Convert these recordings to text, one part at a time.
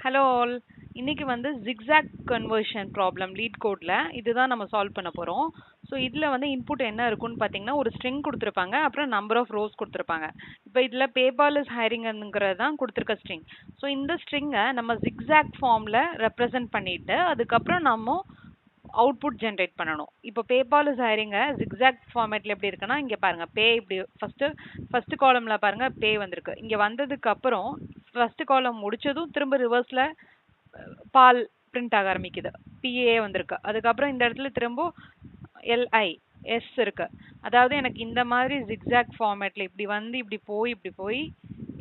Hello all. இன்னைக்கு வந்து zigzag conversion problem lead கோட்ல இதுதான் நம்ம சால்வ் பண்ண போறோம். ஸோ இதில் வந்து இன்புட் என்ன இருக்குன்னு பார்த்தீங்கன்னா ஒரு ஸ்ட்ரிங் கொடுத்துருப்பாங்க, அப்புறம் நம்பர் ஆஃப் ரோஸ் கொடுத்துருப்பாங்க. இப்போ இதில் பேபால் இஸ் ஹைரிங்கிறது தான் கொடுத்துருக்க ஸ்ட்ரிங். ஸோ இந்த ஸ்ட்ரிங்கை நம்ம ஜிக்ஸாக் ஃபார்மில் ரெப்ரசன்ட் பண்ணிட்டு அதுக்கப்புறம் நம்ம அவுட்புட் ஜென்ரேட் பண்ணணும். இப்போ பேபால் இஸ் ஹைரிங்க ஜிக்ஸாக் ஃபார்மேட்டில் எப்படி இருக்குன்னா இங்கே பாருங்க, பே இப்படி ஃபர்ஸ்ட் காலம்ல பாருங்க பே வந்திருக்கு. இங்கே வந்ததுக்கு அப்புறம் ஃபர்ஸ்ட் காலம் முடிச்சதும் திரும்ப ரிவர்ஸ்ல பால் பிரிண்ட் ஆக ஆரம்பிக்குது, பிஏ வந்திருக்கு. அதுக்கப்புறம் இந்த இடத்துல திரும்ப எல்ஐ எஸ் இருக்கு. அதாவது எனக்கு இந்த மாதிரி ஜிக்ஸாக் ஃபார்மேட்ல இப்படி வந்து இப்படி போய் இப்படி போய்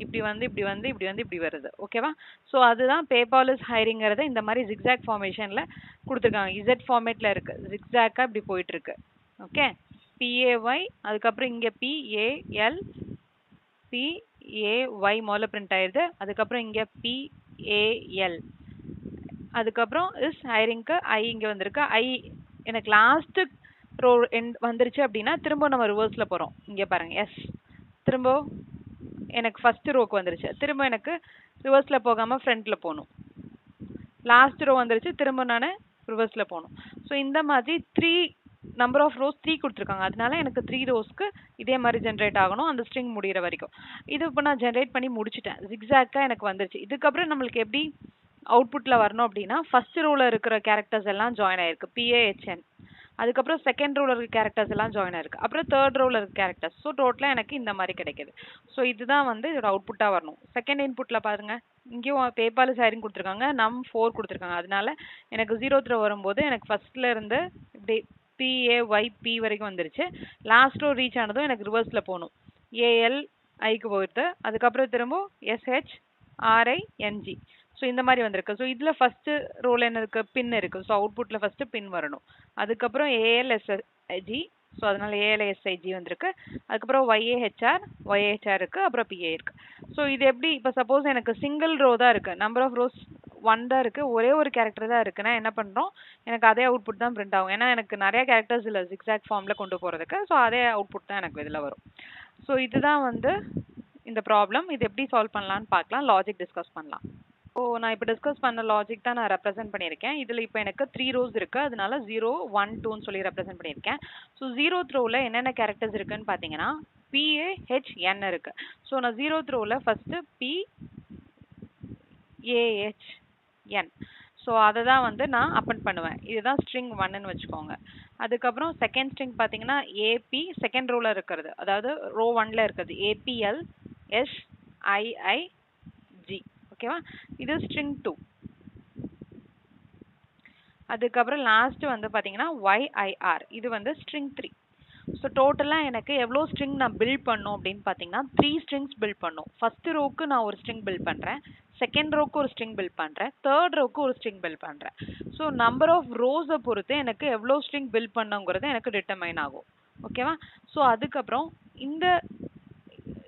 இப்படி வந்து இப்படி வந்து இப்படி வந்து இப்படி வருது. ஓகேவா? ஸோ அதுதான் பேபால் இஸ் ஹைரிங்கிறத இந்த மாதிரி ஜிக்ஸாக் ஃபார்மேஷன்ல கொடுத்துருக்காங்க. இசட் ஃபார்மேட்ல இருக்கு, ஜிக்ஸாக்கா இப்படி போயிட்டு இருக்கு. ஓகே, பிஏஒய், அதுக்கப்புறம் இங்க பிஏஎல் பிஏஒய் முதல்ல பிரிண்ட் ஆயிருது. அதுக்கப்புறம் இங்க பிஏஎல், அதுக்கப்புறம் இஸ் ஹைரிங்க்கு ஐ இங்க வந்திருக்கு. ஐ எனக்கு லாஸ்ட் ரோ வந்துருச்சு அப்படின்னா திரும்ப நம்ம ரிவர்ஸ்ல போறோம். இங்க பாருங்க எஸ், திரும்ப எனக்கு ஃபர்ஸ்ட் ரோக்கு வந்துருச்சு, திரும்ப எனக்கு ரிவர்ஸ்ல போகாம ஃப்ரண்ட்ல போகணும். லாஸ்ட் ரோ வந்துருச்சு, திரும்ப நான் ரிவர்ஸ்ல போகணும். ஸோ இந்த மாதிரி நம்பர் ஆஃப் ரோஸ் 3 கொடுத்துருக்காங்க. அதனால எனக்கு 3 ரோஸ்க்கு இதே மாதிரி ஜென்ரேட் ஆகணும் அந்த ஸ்ட்ரிங் முடிகிற வரைக்கும். இது இப்போ நான் ஜென்ரேட் பண்ணி முடிச்சிட்டேன், ஜிக்ஸாக்கா எனக்கு வந்துருச்சு. இதுக்கப்புறம் நம்மளுக்கு எப்படி அவுட்புட்ல வரணும் அப்படின்னா ஃபர்ஸ்ட் ரோல இருக்கிற கேரக்டர்ஸ் எல்லாம் ஜாயின் ஆயிருக்கு, பிஏஹெச்என். அதுக்கப்புறம் செகண்ட் ரோல இருக்க கேரக்டர்ஸ் எல்லாம் ஜாயின் ஆயிருக்கு, அப்புறம் தேர்ட் ரோல இருக்க கேரக்டர்ஸ். ஸோ டோட்டலா எனக்கு இந்த மாதிரி கிடைக்குது. ஸோ இதுதான் வந்து இதோட அவுட்புட்டா வரணும். செகண்ட் இன்புட்ல பாருங்க, இங்கேயும் பேபால் இஸ் ஹைரிங் கொடுத்துருக்காங்க, நம் 4 கொடுத்துருக்காங்க. அதனால எனக்கு 0th ரோ வரும்போது எனக்கு ஃபர்ஸ்ட்ல இருந்து இப்படி பிஏஒய்பி வரைக்கும் வந்துருச்சு. லாஸ்ட் ரோ ரீச் ஆனதும் எனக்கு ரிவர்ஸ்ல போகணும், ஏஎல் ஐக்கு போயிடுது. அதுக்கப்புறம் திரும்ப எஸ்ஹெச்ஆர்ஐஎன்ஜி. ஸோ இந்த மாதிரி வந்திருக்கு. ஸோ இதில் ஃபர்ஸ்ட் ரோல் என்ன இருக்கு, பின் இருக்கு. ஸோ அவுட்புட்ல ஃபர்ஸ்ட் பின் வரணும். அதுக்கப்புறம் ஏஎல்எஸ்ஐஜி, ஸோ அதனால ஏஎல்எஸ்ஐஜி வந்திருக்கு. அதுக்கப்புறம் ஒய்ஏஹெச்ஆர் இருக்கு, அப்புறம் பிஏ இருக்கு. ஸோ இது எப்படி, இப்போ சப்போஸ் எனக்கு சிங்கிள் ரோ தான் இருக்கு, நம்பர் ஆஃப் ரோஸ் 1 தான் இருக்கு, ஒரே ஒரு கேரக்டர் தான் இருக்குன்னா என்ன பண்றோம், எனக்கு அதே அவுட்புட் தான் பிரிண்ட் ஆகும். ஏன்னா எனக்கு நிறைய கேரக்டர்ஸ் இல்லை ஜிக்ஸாக் ஃபார்ம்ல கொண்டு போறதுக்கு. ஸோ அதே அவுட்புட் தான் எனக்கு இதில் வரும். ஸோ இதுதான் வந்து இந்த ப்ராப்ளம். இது எப்படி சால்வ் பண்ணலாம்னு பார்க்கலாம், லாஜிக் டிஸ்கஸ் பண்ணலாம். ஸோ நான் இப்போ டிஸ்கஸ் பண்ண லாஜிக் தான் நான் ரெப்ரசென்ட் பண்ணியிருக்கேன். இதில் இப்போ எனக்கு 3 ரோஸ் இருக்கு, அதனால 0 1 2ன்னு சொல்லி ரெப்ரசென்ட் பண்ணியிருக்கேன். ஸோ 0th ரோவில் என்னென்ன கேரக்டர்ஸ் இருக்குன்னு பார்த்தீங்கன்னா பிஏஹெச்என் இருக்கு. ஸோ நான் 0th ரோவில் ஃபர்ஸ்ட் பிஏஹெச்என், ஸோ அதை தான் வந்து நான் அப்பன் பண்ணுவேன். இதுதான் ஸ்ட்ரிங் 1ன்னு வச்சுக்கோங்க. அதுக்கப்புறம் செகண்ட் ஸ்ட்ரிங் பார்த்தீங்கன்னா ஏபி, செகண்ட் ரோவில் இருக்கிறது, அதாவது ரோ 1ல இருக்கிறது ஏபிஎல் எஸ்ஐஐஜி. ஓகேவா? இது ஸ்ட்ரிங் 2. அதுக்கப்புறம் லாஸ்ட் வந்து பார்த்தீங்கன்னா ஒய்ஐஆர், இது வந்து ஸ்ட்ரிங் 3. ஸோ டோட்டலாக எனக்கு எவ்வளோ ஸ்ட்ரிங் நான் பில்ட் பண்ணும் அப்படின்னு பார்த்தீங்கன்னா 3 ஸ்ட்ரிங்ஸ் பில்ட் பண்ணும். ஃபர்ஸ்ட் ரோக்கு நான் ஒரு ஸ்ட்ரிங் பில்ட் பண்ணுறேன், செகண்ட் ரோக்கு ஒரு ஸ்ட்ரிங் பில்ட் பண்ணுறேன், தேர்ட் ரோக்கு ஒரு ஸ்ட்ரிங் பில்ட் பண்ணுறேன். ஸோ நம்பர் ஆஃப் ரோஸை பொறுத்து எனக்கு எவ்வளோ ஸ்ட்ரிங் பில்ட் பண்ணுங்கிறது எனக்கு டிட்டர்மைன் ஆகும். ஓகேவா? ஸோ அதுக்கப்புறம் இந்த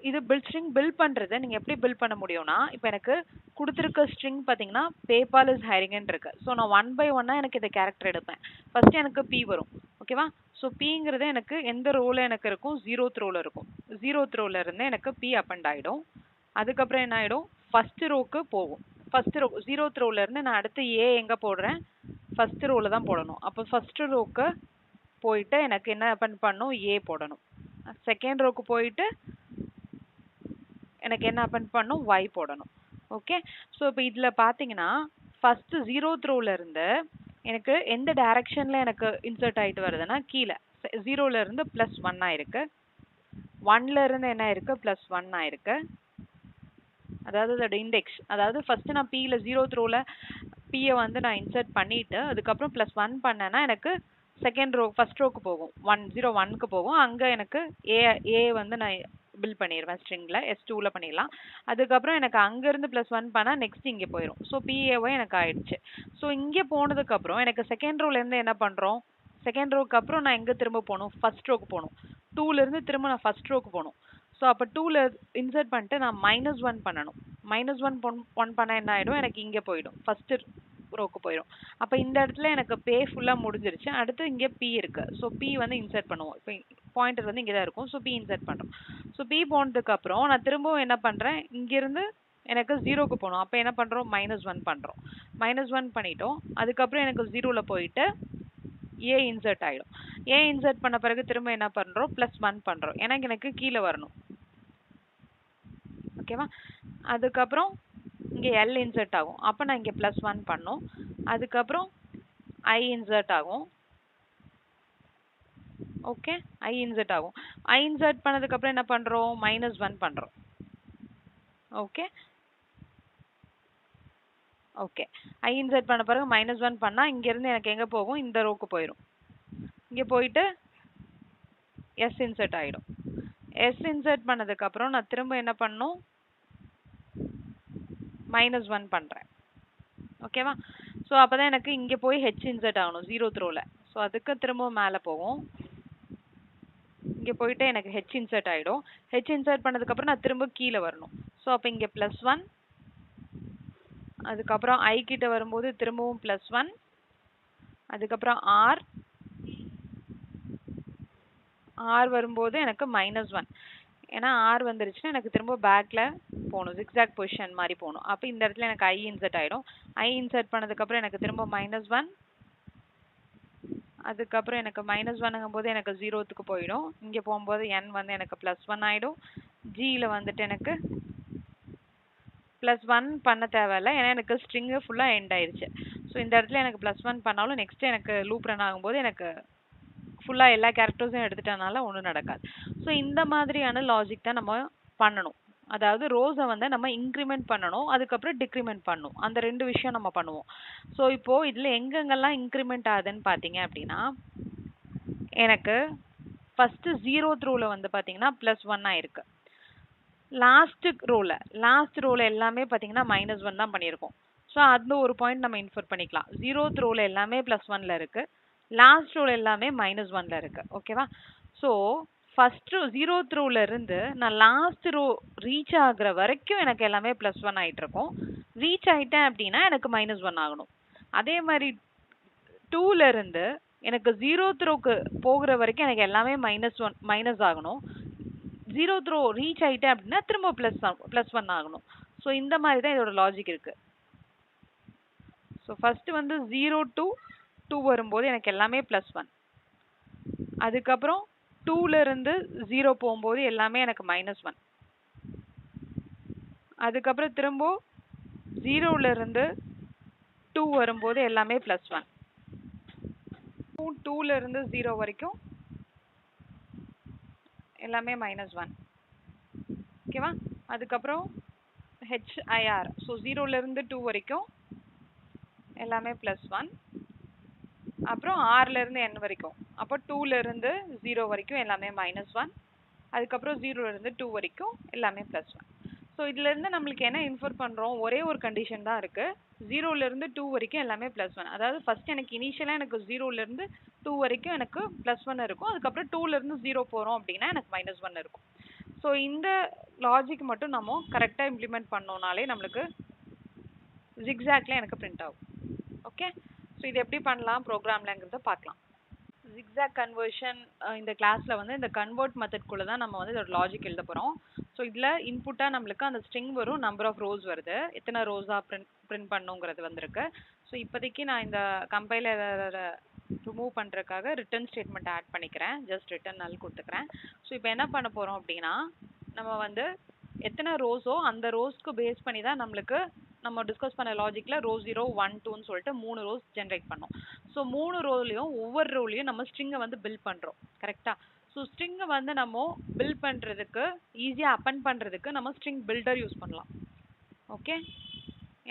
இது ஸ்ட்ரிங் பில்ட் பண்ணுறது நீங்கள் எப்படி பில்ட் பண்ண முடியும்னா, இப்போ எனக்கு கொடுத்துருக்க ஸ்ட்ரிங் பார்த்தீங்கன்னா பேபால் இஸ் ஹைரிங்னு இருக்கு. ஸோ நான் 1 by 1 எனக்கு இந்த கேரக்டர் எடுப்பேன். ஃபர்ஸ்ட் எனக்கு பி வரும். ஓகேவா? ஸோ பிங்கிறது எனக்கு எந்த ரோல எனக்கு இருக்கும், 0th ரோல இருக்கும். 0th ரோல இருந்து எனக்கு பி அப்பண்ட் ஆகிடும். அதுக்கப்புறம் என்ன ஆகிடும், ஃபர்ஸ்ட் ரோக்கு போகும். ஃபர்ஸ்ட் ரோ 0th ரோல இருந்து நான் அடுத்து ஏ எங்கே போடுறேன், ஃபர்ஸ்ட் ரோல தான் போடணும். அப்போ ஃபர்ஸ்ட் ரோக்கு போயிட்டு எனக்கு என்ன அப்பண்ட் பண்ணணும், ஏ போடணும். செகண்ட் ரோக்கு போயிட்டு எனக்கு என்ன அப்பண்ட் பண்ணும், ஒய் போடணும். ஓகே, ஸோ இப்போ இதில் பார்த்தீங்கன்னா ஃபர்ஸ்ட் 0th ரோல இருந்து எனக்கு எந்த டைரக்ஷன்ல எனக்கு இன்சர்ட் ஆகிட்டு வருதுன்னா கீழே 0ல இருந்து +1 ஆயிருக்கு, 1ல இருந்து என்ன ஆயிருக்கு, +1 ஆயிருக்கு. அதாவது அதோட இண்டெக்ஸ், அதாவது ஃபர்ஸ்ட் நான் பியில் 0th ரோல பியை வந்து நான் இன்சர்ட் பண்ணிட்டு அதுக்கப்புறம் +1 பண்ணேன்னா எனக்கு செகண்ட் ரோ ஃபர்ஸ்ட் ரோக்கு போகும், 101க்கு போகும். அங்கே எனக்கு ஏ வந்து நான் பில்ட் பண்ணிடுவேன் ஸ்ட்ரிங்கில், S2ல பண்ணிடலாம். அதுக்கப்புறம் எனக்கு அங்கேருந்து +1 பண்ணால் நெக்ஸ்ட் இங்கே போயிடும். ஸோ பிஏஒய் எனக்கு ஆயிடுச்சு. ஸோ இங்கே போனதுக்கப்புறம் எனக்கு செகண்ட் ரோலேருந்து என்ன பண்ணுறோம், செகண்ட் ரோக்கு அப்புறம் நான் எங்கே திரும்ப போகணும், ஃபர்ஸ்ட் ரோக்கு போகணும். 2லேருந்து திரும்ப நான் ஃபர்ஸ்ட் ரோக்கு போகணும். ஸோ அப்போ 2ல இன்சர்ட் பண்ணிட்டு நான் -1 பண்ணணும். -1 பண்ணால் என்ன ஆகிடும், எனக்கு இங்கே போயிடும், ஃபர்ஸ்ட் ரோக்கு போயிடும். அப்போ இந்த இடத்துல எனக்கு பே ஃபுல்லாக முடிஞ்சிருச்சு. அடுத்து இங்கே பி இருக்கு. ஸோ பி வந்து இன்சர்ட் பண்ணுவோம். இப்போ பாயிண்டர் வந்து இங்கே தான் இருக்கும். ஸோ பி இன்சர்ட் பண்ணுறோம். ஸோ பி போனதுக்கப்புறம் நான் திரும்பவும் என்ன பண்ணுறேன், இங்கேருந்து எனக்கு ஜீரோக்கு போகணும். அப்போ என்ன பண்ணுறோம், -1 பண்ணுறோம். -1 பண்ணிட்டோம். அதுக்கப்புறம் எனக்கு ஜீரோவில் போயிட்டு ஏ இன்சர்ட் ஆகிடும். ஏ இன்சர்ட் பண்ண பிறகு திரும்ப என்ன பண்ணுறோம், +1 பண்ணுறோம். ஏன்னா எனக்கு கீழே வரணும். ஓகேவா? அதுக்கப்புறம் இங்கே எல் இன்சர்ட் ஆகும். அப்போ நான் இங்கே +1 பண்ணோம். அதுக்கப்புறம் ஐ இன்சர்ட் ஆகும். ஓகே, ஐ இன்சர்ட் ஆகும். ஐ இன்சர்ட் பண்ணதுக்கப்புறம் என்ன பண்ணுறோம், -1 பண்ணுறோம். ஓகே ஓகே, ஐ இன்சர்ட் பண்ண பிறகு -1 பண்ணால் இங்கேருந்து எனக்கு எங்கே போகும், இந்த ரோக்கு போயிடும். இங்கே போயிட்டு எஸ் இன்சர்ட் ஆகிடும். எஸ் இன்சர்ட் பண்ணதுக்கப்புறம் நான் திரும்ப என்ன பண்ணணும், -1 பண்ணுறேன். ஓகேவா? ஸோ அப்போ தான் எனக்கு இங்கே போய் ஹெச் இன்சர்ட் ஆகணும் 0th ரோவில். ஸோ அதுக்கு திரும்ப மேலே போகும். இங்கே போயிட்டு எனக்கு ஹெச் இன்சர்ட் ஆகிடும். ஹெச் இன்சர்ட் பண்ணதுக்கப்புறம் நான் திரும்ப கீழே வரணும். ஸோ அப்போ இங்கே +1, அதுக்கப்புறம் ஐ கிட்ட வரும்போது திரும்பவும் +1, அதுக்கப்புறம் ஆர் வரும்போது எனக்கு -1. ஏன்னா ஆர் வந்துருச்சுன்னா எனக்கு திரும்ப பேக்கில் போகணும், ஜிக்ஸாக் பொசிஷன் மாதிரி போகணும். அப்போ இந்த இடத்துல எனக்கு ஐ இன்சர்ட் ஆகிடும். ஐ இன்சர்ட் பண்ணதுக்கப்புறம் எனக்கு திரும்ப -1, அதுக்கப்புறம் எனக்கு -1ங்கும் போது எனக்கு 0த்துக்கு போயிடும். இங்கே போகும்போது n வந்து எனக்கு +1 ஆகிடும். ஜியில் வந்துட்டு எனக்கு +1 பண்ண தேவையில்லை, ஏன்னா எனக்கு ஸ்ட்ரிங்கு ஃபுல்லாக எண்ட் ஆயிடுச்சு. ஸோ இந்த இடத்துல எனக்கு +1 பண்ணாலும் நெக்ஸ்ட்டு எனக்கு லூப் ரன் ஆகும்போது எனக்கு ஃபுல்லாக எல்லா கேரக்டர்ஸும் எடுத்துட்டனால ஒன்றும் நடக்காது. ஸோ இந்த மாதிரியான லாஜிக் தான் நம்ம பண்ணணும். அதாவது ரோஸை வந்து நம்ம இன்க்ரிமெண்ட் பண்ணணும், அதுக்கப்புறம் டிக்ரிமெண்ட் பண்ணணும். அந்த 2 விஷயம் நம்ம பண்ணுவோம். ஸோ இப்போது இதில் எங்கெங்கெல்லாம் இன்க்ரிமெண்ட் ஆகுதுன்னு பார்த்தீங்க அப்படின்னா, எனக்கு ஃபஸ்ட்டு 0th ரோவில் வந்து பார்த்தீங்கன்னா +1 ஆயிருக்கு. லாஸ்ட் ரோவில் எல்லாமே பார்த்தீங்கன்னா -1 தான் பண்ணியிருக்கோம். ஸோ அந்த ஒரு பாயிண்ட் நம்ம இன்ஃபர் பண்ணிக்கலாம். 0th ரோவில் எல்லாமே +1ல இருக்கு, லாஸ்ட் ரோவில் எல்லாமே -1ல இருக்கு. ஓகேவா? ஸோ ஃபஸ்ட்டு 0th ரோவில் இருந்து நான் லாஸ்ட் ரோ ரீச் ஆகுற வரைக்கும் எனக்கு எல்லாமே +1 ஆகிட்டு இருக்கும். ரீச் ஆகிட்டேன் அப்படின்னா எனக்கு -1 ஆகணும். அதே மாதிரி 2ல இருந்து எனக்கு 0th ரோக்கு போகிற வரைக்கும் எனக்கு எல்லாமே மைனஸ் ஆகணும். 0th ரோ ரீச் ஆகிட்டேன் அப்படின்னா திரும்ப +1 ஆகணும். ஸோ இந்த மாதிரி தான் இதோட லாஜிக் இருக்கு. ஸோ ஃபஸ்ட்டு வந்து 0 to 2 வரும்போது எனக்கு எல்லாமே +1. அதுக்கப்புறம் 2ல இருந்து 0 போகும்போது எல்லாமே எனக்கு -1. அதுக்கப்புறம் திரும்ப 0ல இருந்து 2 வரும்போது எல்லாமே +1. 2ல இருந்து 0 வரைக்கும் எல்லாமே -1. ஓகேவா? அதுக்கப்புறம் ஹெச்ஐஆர், ஸோ 0ல இருந்து 2 வரைக்கும் எல்லாமே +1. அப்புறம் ஆர்ல இருந்து n வரைக்கும், அப்போ 2ல இருந்து 0 வரைக்கும் எல்லாமே -1. அதுக்கப்புறம் 0ல இருந்து 2 வரைக்கும் எல்லாமே +1. ஸோ இதுல இருந்து நம்மளுக்கு என்ன இன்ஃபர் பண்றோம், ஒரே ஒரு கண்டிஷன் தான் இருக்கு, 0ல இருந்து 2 வரைக்கும் எல்லாமே +1. அதாவது ஃபர்ஸ்ட் எனக்கு இனிஷியலா எனக்கு 0ல இருந்து 2 வரைக்கும் எனக்கு +1 இருக்கும். அதுக்கப்புறம் 2ல இருந்து 0 போறோம் அப்படின்னா எனக்கு -1 இருக்கும். ஸோ இந்த லாஜிக் மட்டும் நம்ம கரெக்டாக இம்ப்ளிமெண்ட் பண்ணோம்னாலே நம்மளுக்கு ஜிக்ஸாக்ல எனக்கு பிரிண்ட் ஆகும். ஓகே, ஸோ இது எப்படி பண்ணலாம் ப்ரோக்ராம்லங்கிறத பார்க்கலாம். ஜிக்ஸாக் கன்வர்ஷன் இந்த கிளாஸில் வந்து இந்த கன்வெர்ட் மெத்தட்குள்ளே தான் நம்ம வந்து இதோட லாஜிக் எழுத போகிறோம். ஸோ இதில் இன்புட்டாக நம்மளுக்கு அந்த ஸ்ட்ரிங் வரும், நம்பர் ஆஃப் ரோஸ் வருது, எத்தனை ரோஸாக பிரிண்ட் பண்ணுங்கிறது வந்திருக்கு. ஸோ இப்போதைக்கு நான் இந்த கம்பைலரை ரிமூவ் பண்ணுறதுக்காக ரிட்டர்ன் ஸ்டேட்மெண்ட் ஆட் பண்ணிக்கிறேன். ஜஸ்ட் ரிட்டர்ன் நல் கொடுத்துக்கிறேன். ஸோ இப்போ என்ன பண்ண போகிறோம் அப்படின்னா, நம்ம வந்து எத்தனை ரோஸோ அந்த ரோஸ்க்கு பேஸ் பண்ணி தான் நம்மளுக்கு நம்ம டிஸ்கஸ் பண்ண லாஜிக்கில் ரோ 0, 1, 2ன்னு சொல்லிட்டு 3 ரோஸ் ஜென்ரேட் பண்ணோம். ஸோ 3 ரோலையும் ஒவ்வொரு ரோலையும் நம்ம ஸ்ட்ரிங்கை வந்து பில்ட் பண்ணுறோம். கரெக்டாக? ஸோ ஸ்ட்ரிங்கை வந்து நம்ம பில்ட் பண்ணுறதுக்கு ஈஸியாக அப்பன் பண்ணுறதுக்கு நம்ம ஸ்ட்ரிங் பில்டர் யூஸ் பண்ணலாம். ஓகே,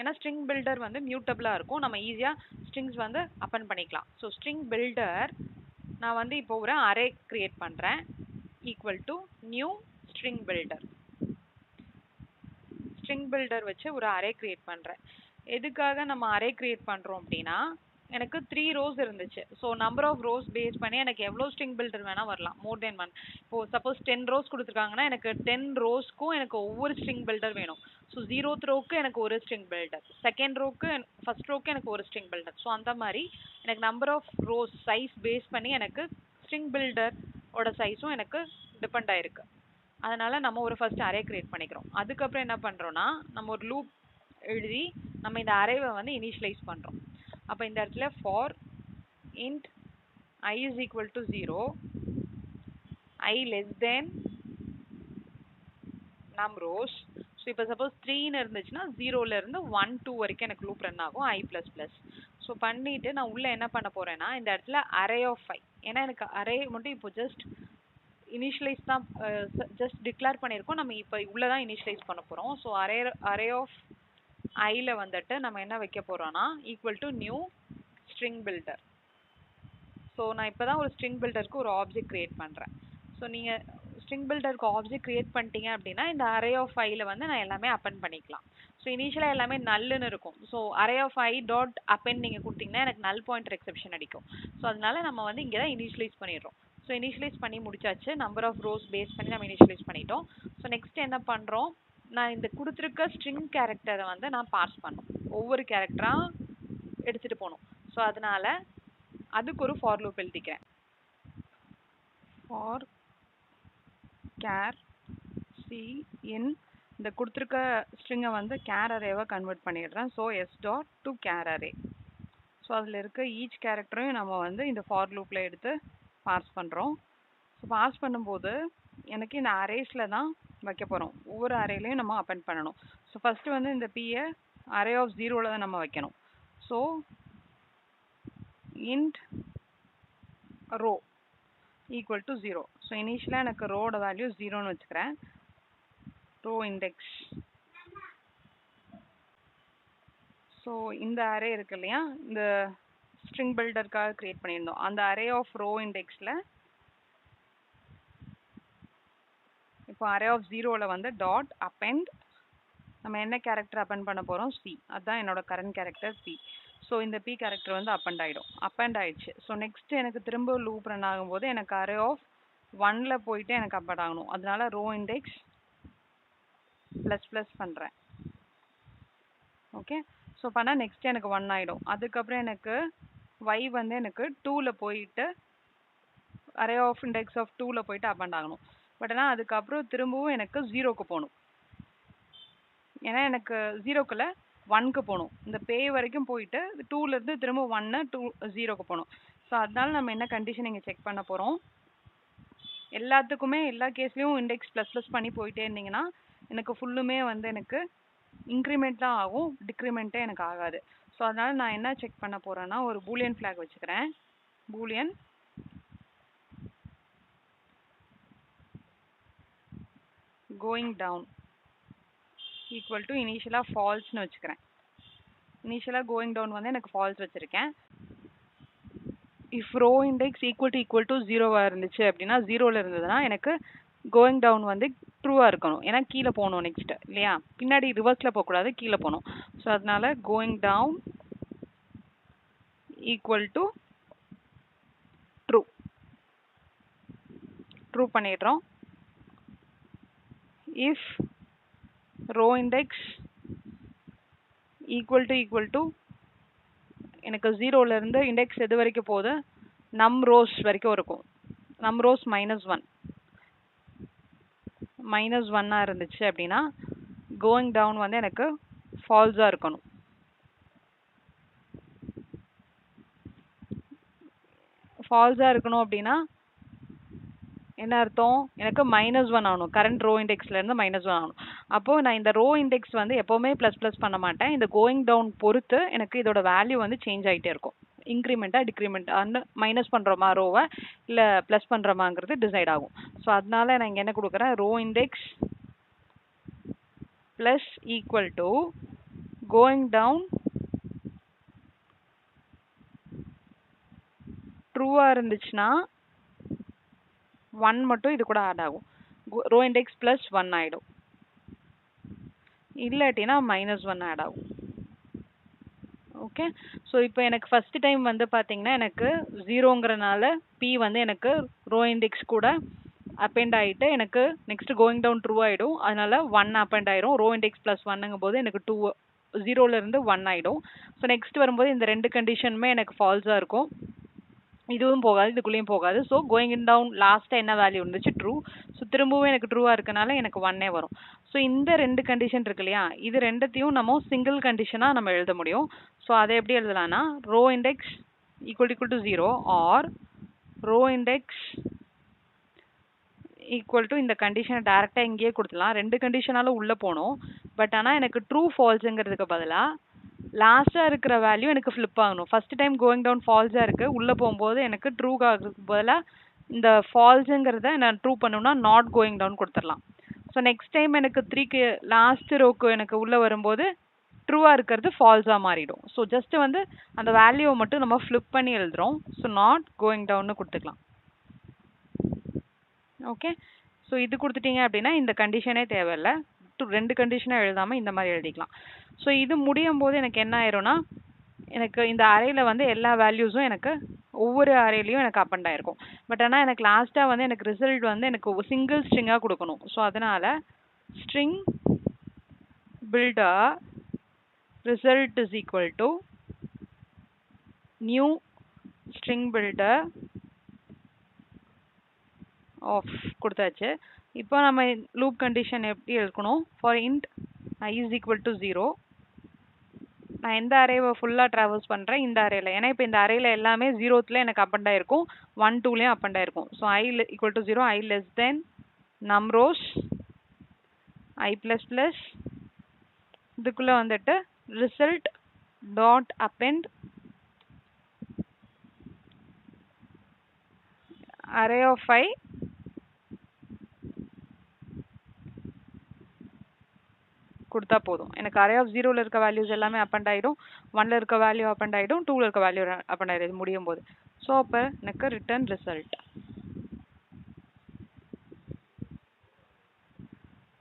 ஏன்னா ஸ்ட்ரிங் பில்டர் வந்து மியூட்டபிளாக இருக்கும், நம்ம ஈஸியாக ஸ்ட்ரிங்ஸ் வந்து அப்பன் பண்ணிக்கலாம். ஸோ ஸ்ட்ரிங் பில்டர் நான் வந்து இப்போ ஒரு அரே க்ரியேட் பண்ணுறேன், equal to new string builder. String builder வச்சு ஒரு அரே க்ரியேட் பண்ணுறேன். எதுக்காக நம்ம அரே க்ரியேட் பண்ணுறோம் அப்படின்னா, எனக்கு 3 ரோஸ் இருந்துச்சு. So number of rows base பண்ணி எனக்கு எவ்வளோ ஸ்ட்ரிங் பில்டர் வேணால் வரலாம், மோர் தென் 1. இப்போது சப்போஸ் 10 ரோஸ் கொடுத்துருக்காங்கன்னா எனக்கு 10 ரோஸ்க்கும் எனக்கு ஒவ்வொரு ஸ்ட்ரிங் பில்டர் வேணும். ஸோ 0th ரோக்கு எனக்கு ஒரு ஸ்ட்ரிங் பில்டர், செகண்ட் ரோக்கு ஃபர்ஸ்ட் ரோக்கு எனக்கு ஒரு ஸ்ட்ரிங் பில்டர். ஸோ அந்த மாதிரி எனக்கு number of rows size base பண்ணி எனக்கு ஸ்ட்ரிங் பில்டரோட சைஸும் எனக்கு டிபெண்ட் ஆயிருக்கு. அதனால நம்ம ஒரு ஃபர்ஸ்ட் அரே கிரியேட் பண்ணிக்கிறோம். அதுக்கப்புறம் என்ன பண்றோம்னா நம்ம ஒரு லூப் எழுதி நம்ம இந்த அரேவை வந்து இனிஷியலைஸ் பண்றோம். அப்ப இந்த இடத்துல for int I is equal to 0, I less than num rows. So இப்போ சப்போஸ் 3ன்னு இருந்துச்சுன்னா 0ல இருந்து 1 2 வரைக்கும் எனக்கு லூப் ரன் ஆகும் I ப்ளஸ் ப்ளஸ். ஸோ பண்ணிட்டு நான் உள்ள என்ன பண்ண போறேன்னா இந்த இடத்துல அரே ஆஃப் 5, ஏன்னா எனக்கு அரே மட்டும் இப்போ ஜஸ்ட் இனிஷியலைஸ் தான், ஜஸ்ட் டிக்ளேர் பண்ணியிருக்கோம், நம்ம இப்போ உள்ளதான் இனிஷியலைஸ் பண்ண போறோம். ஸோ அரே ஆஃப் ஐல வந்துட்டு நம்ம என்ன வைக்க போறோம்னா equal to new string builder. So நான் இப்போ தான் ஒரு ஸ்ட்ரிங் பில்டருக்கு ஒரு ஆப்ஜெக்ட் கிரியேட் பண்ணுறேன். ஸோ நீங்கள் ஸ்ட்ரிங் பில்டருக்கு ஆப்ஜெக்ட் கிரியேட் பண்ணிட்டீங்க அப்படின்னா இந்த அரே ஆஃப் ஐல வந்து நான் எல்லாமே அப்பெண்ட் பண்ணிக்கலாம். ஸோ இனிஷியலாக எல்லாமே நல்லுன்னு இருக்கும். So array of I dot append நீங்கள் கொடுத்தீங்கன்னா எனக்கு நல் பாயிண்டர் எக்ஸெப்ஷன் அடிக்கும். ஸோ அதனால நம்ம வந்து இங்கே தான் இனிஷியலைஸ் பண்ணிடுறோம். ஸோ இனிஷியலைஸ் பண்ணி முடிச்சாச்சு, நம்பர் ஆஃப் ரோஸ் பேஸ் பண்ணி நம்ம இனிஷியலைஸ் பண்ணிட்டோம். ஸோ நெக்ஸ்ட் என்ன பண்ணுறோம், நான் இந்த கொடுத்துருக்க ஸ்ட்ரிங் கேரக்டரை வந்து நான் பார்ஸ் பண்ணணும், ஒவ்வொரு கேரக்டராக எடுத்துகிட்டு போகணும். ஸோ அதனால அதுக்கு ஒரு ஃபார் லூப் எழுதிக்கிறேன். ஃபார் கேர் சி இன் இந்த கொடுத்துருக்க ஸ்ட்ரிங்கை வந்து கேர் அரேவை கன்வெர்ட் பண்ணிடுறேன். So S dot to char array. So அதில் இருக்க ஈச் கேரக்டரையும் நம்ம வந்து இந்த ஃபார் லூப்பில் எடுத்து பாஸ் பண்ணுறோம். ஸோ பாஸ் பண்ணும்போது எனக்கு இந்த அரேஸில் தான் வைக்க போகிறோம், ஒவ்வொரு அரேலையும் நம்ம அப்பெண்ட் பண்ணணும். ஸோ ஃபஸ்ட்டு வந்து இந்த பியை அரே ஆஃப் 0ல தான் நம்ம வைக்கணும். So int row equal to 0. So இனிஷியலாக எனக்கு ரோட வேல்யூ 0ன்னு வச்சுக்கிறேன். Row index. ஸோ இந்த அரே இருக்கு இல்லையா, இந்த ஸ்ட்ரிங் பில்டருக்காக கிரியேட் பண்ணியிருந்தோம், அந்த அரே ஆஃப் ரோ இண்டெக்ஸில் இப்போ அரே ஆஃப் 0ல வந்து டாட் அப்பெண்ட் நம்ம என்ன கேரக்டர் அப்பெண்ட் பண்ண போகிறோம், சி. அதுதான் என்னோட கரண்ட் கேரக்டர் சி. ஸோ இந்த பி கேரக்டர் வந்து அப்பெண்ட் ஆகிடும், அப்பெண்ட் ஆயிடுச்சு. ஸோ நெக்ஸ்ட் எனக்கு திரும்ப லூப் ரன் ஆகும்போது எனக்கு அரே ஆஃப் 1ல போயிட்டு எனக்கு அப்பெண்ட் ஆகணும். அதனால ரோ இண்டெக்ஸ் ப்ளஸ் ப்ளஸ் பண்ணுறேன். ஓகே, ஸோ பண்ணால் நெக்ஸ்ட் எனக்கு 1 ஆகிடும். அதுக்கப்புறம் எனக்கு y வந்து எனக்கு 2ல போயிட்டு அரே ஆஃப் இண்டெக்ஸ் ஆஃப் 2ல போயிட்டு அப்பெண்ட் ஆகணும். பட் ஆனால் அதுக்கப்புறம் திரும்பவும் எனக்கு 0க்கு போகணும், ஏன்னா எனக்கு 0க்குள்ள 1க்கு போகணும். இந்த பே வரைக்கும் போயிட்டு 2லேருந்து திரும்ப 1 0க்கு போகணும். ஸோ அதனால நம்ம என்ன கண்டிஷன் இங்கே செக் பண்ண போகிறோம், எல்லாத்துக்குமே எல்லா கேஸ்லேயும் இண்டெக்ஸ் ப்ளஸ் ப்ளஸ் பண்ணி போயிட்டே இருந்தீங்கன்னா எனக்கு ஃபுல்லுமே வந்து எனக்கு இன்க்ரிமெண்ட் தான் ஆகும், டிக்ரிமெண்ட்டே எனக்கு ஆகாது. ஸோ அதனால நான் என்ன செக் பண்ண போகிறேன்னா ஒரு பூலியன் ஃப்ளாக் வச்சுக்கிறேன். Boolean going down equal to இனிஷியலாக ஃபால்ஸ்னு வச்சுக்கிறேன். இனிஷியலாக கோயிங் டவுன் வந்து எனக்கு ஃபால்ஸ் வச்சுருக்கேன். If row index equal to 0வாக இருந்துச்சு அப்படின்னா, 0ல இருந்ததுன்னா எனக்கு கோயிங் டவுன் வந்து ட்ரூவாக இருக்கணும், ஏன்னா கீழே போகணும் நெக்ஸ்ட் இல்லையா, பின்னாடி ரிவர்ஸில் போகக்கூடாது, கீழே போகணும். ஸோ அதனால going down equal to true, true பண்ணிடுறோம். If row index equal to எனக்கு 0ல இருந்து இண்டெக்ஸ் எது வரைக்கும் போகுது, நம் ரோஸ் வரைக்கும் இருக்கும், நம் ரோஸ் -1 இருந்துச்சு அப்படின்னா கோயிங் டவுன் வந்து எனக்கு ஃபால்ஸாக இருக்கணும். ஃபால்ஸாக இருக்கணும் அப்படின்னா என்ன அர்த்தம், எனக்கு -1 ஆகணும், கரண்ட் ரோ இண்டெக்ஸ்லேருந்து -1 ஆகணும். அப்போது நான் இந்த ரோ இண்டெக்ஸ் வந்து எப்போவுமே ப்ளஸ் ப்ளஸ் பண்ண மாட்டேன், இந்த கோயிங் டவுன் பொறுத்து எனக்கு இதோட வேல்யூ வந்து சேஞ்ச் ஆகிட்டே இருக்கும், இன்க்ரிமெண்ட்டாக டிக்ரிமெண்ட், அந்த மைனஸ் பண்ணுறோமா ரோவை இல்லை ப்ளஸ் பண்ணுறோமாங்கிறது டிசைட் ஆகும். ஸோ அதனால நான் இங்கே என்ன கொடுக்குறேன், row index plus equal to going down ட்ரூவாக இருந்துச்சுன்னா 1 மட்டும் இது கூட ஆட் ஆகும், ரோ இண்டெக்ஸ் ப்ளஸ் 1 ஆகிடும், இல்லாட்டினா -1 ஆட் ஆகும். ஓகே, ஸோ இப்போ எனக்கு ஃபஸ்ட்டு டைம் வந்து பார்த்தீங்கன்னா எனக்கு 0ங்கிறனால பி வந்து எனக்கு ரோ இண்டெக்ஸ் கூட அப்பெண்ட் ஆகிட்டு எனக்கு நெக்ஸ்ட் கோயிங் டவுன் ட்ரூ ஆகிடும், அதனால 1 அப்பெண்ட் ஆயிடும். ரோ இண்டெக்ஸ் ப்ளஸ் 1ங்கும் போது எனக்கு 0லேருந்து 1 ஆகிடும். ஸோ நெக்ஸ்ட் வரும்போது இந்த ரெண்டு கண்டிஷனுமே எனக்கு ஃபால்ஸாக இருக்கும். இதுவும் போகாது இதுக்குள்ளேயும் போகாது. ஸோ கோயிங் இன் டவுன் லாஸ்ட்டாக என்ன வேல்யூ இருந்துச்சு ட்ரூ. ஸோ திரும்பவும் எனக்கு ட்ரூவாக இருக்கனால எனக்கு 1 வரும். ஸோ இந்த ரெண்டு கண்டிஷன் இருக்கு இல்லையா, இது ரெண்டுத்தையும் நம்ம சிங்கிள் கண்டிஷனாக நம்ம எழுத முடியும். ஸோ அதை எப்படி எழுதலாம்னா row index equal to 0 or row index equal to இந்த கண்டிஷனை டேரெக்டாக இங்கேயே கொடுத்துலாம். ரெண்டு கண்டிஷனாலும் உள்ளே போகணும். பட் ஆனால் எனக்கு ட்ரூ ஃபால்ஸுங்கிறதுக்கு பதிலாக லாஸ்ட்டாக இருக்கிற வேல்யூ எனக்கு ஃப்ளிப் ஆகணும். ஃபர்ஸ்ட் டைம் கோயிங் டவுன் ஃபால்ஸாக இருக்குது, உள்ளே போகும்போது எனக்கு ட்ரூ ஆகிறதுக்கு பதிலாக இந்த ஃபால்ஸுங்கிறத நான் ட்ரூ பண்ணணும்னா நாட் கோயிங் டவுன் கொடுத்துடலாம். ஸோ நெக்ஸ்ட் டைம் எனக்கு 3க்கு லாஸ்ட் ரோக்கு எனக்கு உள்ளே வரும்போது ட்ரூவாக இருக்கிறது ஃபால்ஸாக மாறிடும். ஸோ ஜஸ்ட் வந்து அந்த வேல்யூவை மட்டும் நம்ம ஃப்ளிப் பண்ணி எழுதுகிறோம். ஸோ நாட் கோயிங் டவுன்னு கொடுத்துக்கலாம். ஓகே, ஸோ இது கொடுத்துட்டீங்க அப்படின்னா இந்த கண்டிஷனே தேவையில்லை. ரெண்டு கண்டிஷனாக எழுதாமல் இந்த மாதிரி எழுதிக்கலாம். ஸோ இது முடியும் போது எனக்கு என்ன ஆயிரும்னா எனக்கு இந்த அரேயில் வந்து எல்லா வேல்யூஸும் எனக்கு ஒவ்வொரு அரேலையும் எனக்கு அப் அண்ட் ஆயிருக்கும். பட் ஆனால் எனக்கு லாஸ்ட்டாக வந்து எனக்கு ரிசல்ட் வந்து எனக்கு சிங்கிள் ஸ்ட்ரிங்காக கொடுக்கணும். ஸோ அதனால் string builder result is equal to new string builder of கொடுத்தாச்சு. இப்போ நம்ம லூப் கண்டிஷன் எப்படி எழுதணும், for int I is equal to 0. நான் எந்த அரேவை ஃபுல்லாக ட்ராவல்ஸ் பண்ணுறேன் இந்த அரேயில், ஏன்னா இப்போ இந்த அரேயில் எல்லாமே 0th எனக்கு அப் அண்ட் ஆயிருக்கும், 1 2லேயும் அப் அண்ட் ஆயிருக்கும். So I equal to 0, I less than numRows I plus plus இதுக்குள்ளே வந்துட்டு result dot append array of I கொடுத்தா போதும். எனக்கு அரே ஆஃப் 0ல இருக்க வேல்யூஸ் எல்லாமே அப் அண்ட் ஆகிடும், 1ல இருக்க வேல்யூ அப் அண்ட் ஆகிடும், 2ல இருக்க வேல்யூ அப் அண்ட் ஆகிடும் முடியும் போது. ஸோ அப்போ எனக்கு ரிட்டர்ன்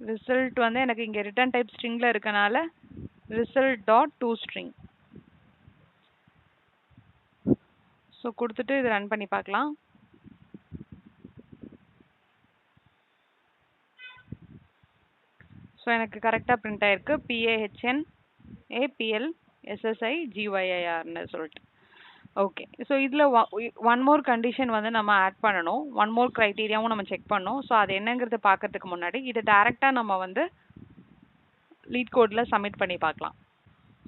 ரிசல்ட் வந்து எனக்கு இங்கே ரிட்டர்ன் டைப் ஸ்ட்ரிங்கில் இருக்கனால result dot to string. So கொடுத்துட்டு இது ரன் பண்ணி பார்க்கலாம். ஸோ எனக்கு கரெக்டாக பிரிண்ட் ஆயிருக்கு PAHNAPLSSIGYIRன்னு சொல்லிட்டு. ஓகே, ஸோ இதில் ஒன் மோர் கண்டிஷன் வந்து நம்ம ஆட் பண்ணணும், ஒன் மோர் க்ரைட்டீரியாவும் நம்ம செக் பண்ணணும். ஸோ அது என்னங்கிறத பார்க்கறதுக்கு முன்னாடி இதை டேரெக்டாக நம்ம வந்து லீட் கோடில் சப்மிட் பண்ணி பார்க்கலாம்.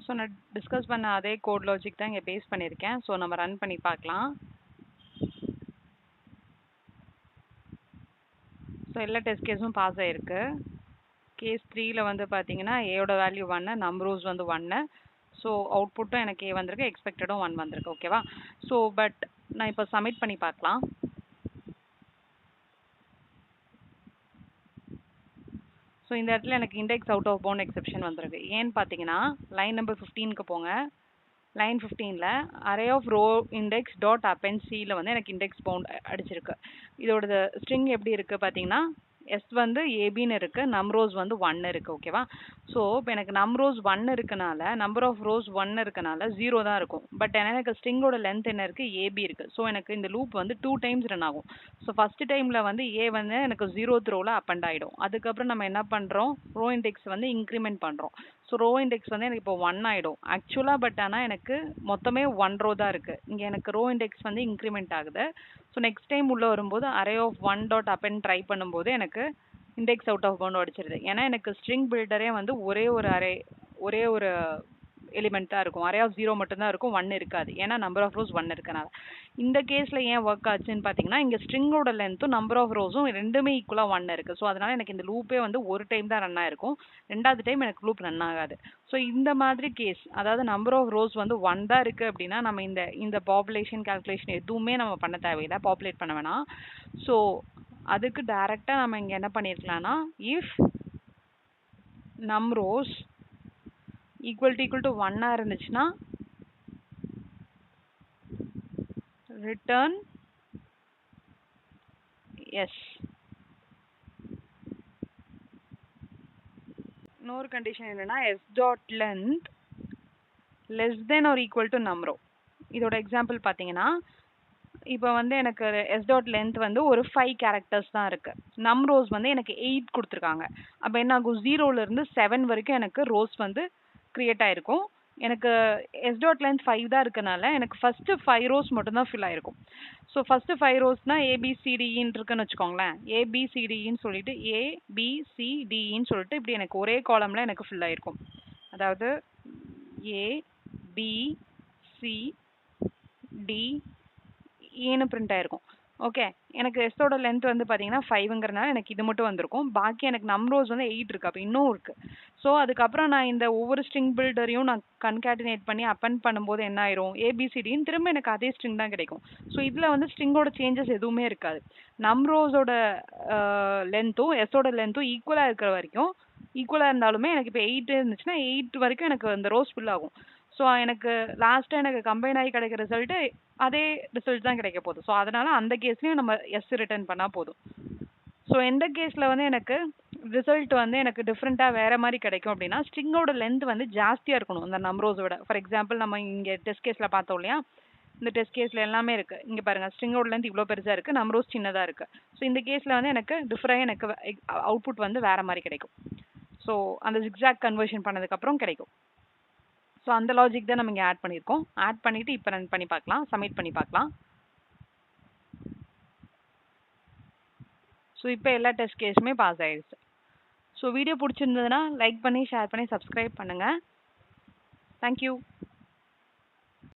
ஸோ நான் டிஸ்கஸ் பண்ண அதே கோட் லாஜிக் தான் இங்கே பேஸ் பண்ணியிருக்கேன். ஸோ நம்ம ரன் பண்ணி பார்க்கலாம். ஸோ எல்லா டெஸ்ட் கேஸும் பாஸ் ஆகிருக்கு. கேஸ் 3ல வந்து பார்த்தீங்கன்னா ஏயோட வேல்யூ 1, நம்பரோஸ் வந்து 1. ஸோ அவுட்புட்டும் எனக்கு ஏ வந்திருக்கு, எக்ஸ்பெக்டடும் 1 வந்திருக்கு. ஓகேவா? ஸோ பட் நான் இப்போ சப்மிட் பண்ணி பார்க்கலாம். ஸோ இந்த இடத்துல எனக்கு index out of bound exception வந்திருக்கு. ஏன்னு பார்த்தீங்கன்னா லைன் நம்பர் 15க்கு போங்க. லைன் 15ல array of row index dot append சியில் வந்து எனக்கு இண்டெக்ஸ் பவுண்ட் அடிச்சிருக்கு. இதோட ஸ்ட்ரிங் எப்படி இருக்குது பார்த்தீங்கன்னா எஸ் வந்து ஏபின்னு இருக்குது, நம்ரோஸ் வந்து 1 இருக்குது. ஓகேவா? ஸோ இப்போ எனக்கு நம்ரோஸ் 1 இருக்கனால நம்பர் ஆஃப் ரோஸ் 1 இருக்கனால 0 தான் இருக்கும். பட் எனக்கு ஸ்ட்ரிங்கோட லென்த் என்ன இருக்குது, ஏபி இருக்குது. ஸோ எனக்கு இந்த லூப் வந்து 2 டைம்ஸ் ரன் ஆகும். ஸோ ஃபர்ஸ்ட் டைமில் வந்து ஏ வந்து எனக்கு 0th ரோவில் அப் அண்ட் ஆகிடும். அதுக்கப்புறம் நம்ம என்ன பண்ணுறோம், ரோ இண்டெக்ஸ் வந்து இன்க்ரிமெண்ட் பண்ணுறோம். ஸோ ரோ இண்டெக்ஸ் வந்து எனக்கு இப்போ 1 ஆகிடும் ஆக்சுவலாக. பட் ஆனால் எனக்கு மொத்தமே 1 ரோ தான் இருக்குது. இங்கே எனக்கு ரோ இண்டெக்ஸ் வந்து இன்க்ரிமெண்ட் ஆகுது. ஸோ நெக்ஸ்ட் டைம் உள்ளே வரும்போது array of 1 dot append try பண்ணும்போது எனக்கு இண்டெக்ஸ் அவுட் ஆஃப் பவுண்ட் அடிச்சிருது. ஏன்னா எனக்கு ஸ்ட்ரிங் பில்டரே வந்து ஒரே ஒரு எலிமெண்ட் தான் இருக்கும். அரே ஆஃப் 0 மட்டும்தான் இருக்கும், 1 இருக்காது. ஏன்னா நம்பர் ஆஃப் ரோஸ் 1 இருக்கனால. இந்த கேஸில் ஏன் ஒர்க் ஆச்சுன்னு பார்த்தீங்கன்னா இங்கே ஸ்ட்ரிங்கோட லென்த்தும் நம்பர் ஆஃப் ரோஸும் ரெண்டுமே ஈக்குவலாக 1 இருக்குது. ஸோ அதனால் எனக்கு இந்த லூப்பே வந்து ஒரு டைம் தான் ரன் ஆகிருக்கும், ரெண்டாவது டைம் எனக்கு லூப் ரன் ஆகாது. ஸோ இந்த மாதிரி கேஸ், அதாவது நம்பர் ஆஃப் ரோஸ் வந்து 1 தான் இருக்குது அப்படின்னா நம்ம இந்த பாப்புலேஷன் கால்குலேஷன் எதுவுமே நம்ம பண்ண தேவையில்லை, பாப்புலேட் பண்ண வேணாம். ஸோ அதுக்கு டைரெக்டாக நம்ம இங்கே என்ன பண்ணியிருக்கலாம்னா இஃப் நம்ரோஸ் ஈக்குவல் டு 1 இருந்துச்சுன்னா ரிட்டர்ன் எஸ். இன்னொரு கண்டிஷன் என்னன்னா s dot length less than or equal to num row. இதோட எக்ஸாம்பிள் பார்த்தீங்கன்னா இப்போ வந்து எனக்கு எஸ் டாட் லென்த் வந்து ஒரு 5 கேரக்டர்ஸ் தான் இருக்குது, நம்ரோஸ் வந்து எனக்கு 8 கொடுத்துருக்காங்க. அப்போ என்ன ஆகும், 0லேருந்து 7 வரைக்கும் எனக்கு ரோஸ் வந்து க்ரியேட் ஆகிருக்கும். எனக்கு எஸ் டாட் லென்த் 5 தான் இருக்கனால எனக்கு ஃபர்ஸ்ட் 5 ரோஸ் மட்டும் தான் ஃபில் ஆயிருக்கும். ஸோ ஃபர்ஸ்ட் 5 ரோஸ்னா ஏபிசிடின்னு இருக்குன்னு வச்சுக்கோங்களேன். ஏபிசிடின்னு சொல்லிட்டு ஏபிசிடின்னு சொல்லிட்டு இப்படி எனக்கு ஒரே காலம்ல எனக்கு ஃபில் ஆயிருக்கும். அதாவது ஏ பி சி டி ஈன்னு பிரிண்ட் ஆயிருக்கும். ஓகே, எனக்கு எஸ்ஸோட லென்த் வந்து பார்த்தீங்கன்னா 5ங்கிறனால எனக்கு இது மட்டும் வந்திருக்கும். பாக்கி எனக்கு நம்பர்ஸ் வந்து 8 இருக்கு. அப்போ இன்னும் இருக்கு. ஸோ அதுக்கப்புறம் நான் இந்த ஒவ்வொரு ஸ்ட்ரிங் பில்டரையும் நான் கன்கேட்டினேட் பண்ணி அப்பெண்ட் பண்ணும்போது என்ன ஆயிரும், ஏபிசிடின்னு திரும்ப எனக்கு அதே ஸ்ட்ரிங் தான் கிடைக்கும். ஸோ இதில் வந்து ஸ்ட்ரிங்கோட சேஞ்சஸ் எதுவுமே இருக்காது. நம்பரோஸோட லென்த்தும் எஸ்ஸோட லென்த்தும் ஈக்குவலாக இருக்கிற வரைக்கும், ஈக்குவலாக இருந்தாலுமே எனக்கு இப்போ 8 இருந்துச்சுன்னா 8 வரைக்கும் எனக்கு அந்த ரோஸ் ஃபில் ஆகும். ஸோ எனக்கு லாஸ்ட்டாக எனக்கு கம்பைன் ஆகி கிடைக்கிற ரிசல்ட்டு அதே ரிசல்ட் தான் கிடைக்க போகுது. ஸோ அதனால அந்த கேஸ்லையும் நம்ம எஸ் ரிட்டர்ன் பண்ணால் போதும். ஸோ எந்த கேஸில் வந்து எனக்கு ரிசல்ட் வந்து எனக்கு டிஃப்ரெண்ட்டாக வேறு மாதிரி கிடைக்கும் அப்படின்னா, ஸ்ட்ரிங்கோட லென்த் வந்து ஜாஸ்தியாக இருக்கணும் அந்த நம்பரோஸை விட. ஃபார் எக்ஸாம்பிள் நம்ம இங்கே டெஸ்ட் கேஸில் பார்த்தோம் இல்லையா, இந்த டெஸ்ட் கேஸில் எல்லாமே இருக்குது. இங்கே பாருங்கள், ஸ்ட்ரிங்கோட லென்த் இவ்வளோ பெருசாக இருக்குது, நம்பரோஸ் சின்னதாக இருக்குது. ஸோ இந்த கேஸில் வந்து எனக்கு டிஃப்ரெண்ட் எனக்கு அவுட்புட் வந்து வேறு மாதிரி கிடைக்கும். ஸோ அந்த ஜிக்ஸாக் கன்வர்ஷன் பண்ணதுக்கப்புறம் கிடைக்கும். ஸோ அந்த லாஜிக் தான் நம்ம இங்கே ஆட் பண்ணியிருக்கோம். ஆட் பண்ணிவிட்டு இப்போ ரன் பண்ணி பார்க்கலாம், சப்மிட் பண்ணி பார்க்கலாம். ஸோ இப்போ எல்லா டெஸ்ட் கேஸுமே பாஸ் ஆயிடுச்சு. ஸோ வீடியோ பிடிச்சிருந்ததுன்னா லைக் பண்ணி ஷேர் பண்ணி சப்ஸ்கிரைப் பண்ணுங்கள். தேங்க்யூ.